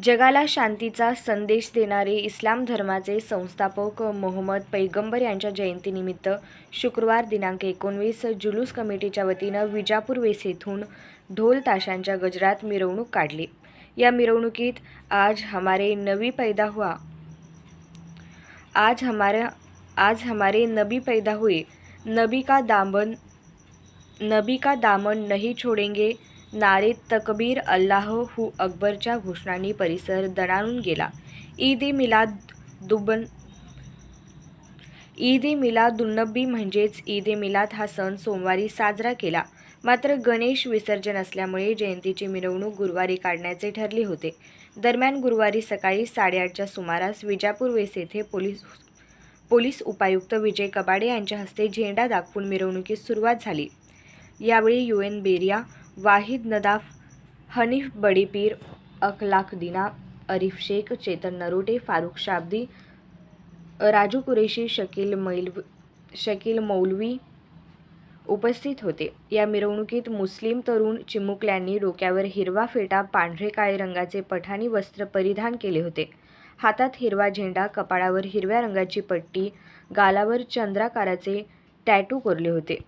जगाला शांतीचा संदेश देणारे इस्लाम धर्माचे संस्थापक मोहम्मद पैगंबर यांच्या जयंतीनिमित्त शुक्रवार दिनांक 19 जुलूस कमिटीच्या वतीनं विजापूर वेस येथून ढोल ताशांच्या गजरात मिरवणूक काढली। या मिरवणुकीत आज हमारे नबी पैदा हुए, नबी का दामन नहीं छोड़ेंगे, नारे तकबीर, अल्लाहू अकबरच्या घोषणांनी परिसर दणाणून गेला। ईद ए मिलादुन्नबी म्हणजेच ईद ए मिलाद हा सण सोमवारी साजरा केला। मात्र गणेश विसर्जन असल्यामुळे जयंतीची मिरवणूक गुरुवारी काढण्याचे ठरले होते। दरम्यान गुरुवारी सकाळी 8:30च्या सुमारास विजापूर वेस येथे पोलीस उपायुक्त विजय कबाडे यांच्या हस्ते झेंडा दाखवून मिरवणुकीस सुरुवात झाली। यावेळी UN बेरिया, वाहिद नदाफ, हनीफ बडेपीर, अखलाकदीना, अरिफ शेख, चेतन नरोटे, फारुख शाब्दी, राजू कुरेशी, शकील मौलवी उपस्थित होते। या मिरवणुकीत मुस्लिम तरुण चिमुकल्यांनी डोक्यावर हिरवा फेटा, पांढरे काळे रंगाचे पठाणी वस्त्र परिधान केले होते। हातात हिरवा झेंडा, कपाळावर हिरव्या रंगाची पट्टी, गालावर चंद्राकाराचे टॅटू कोरले होते।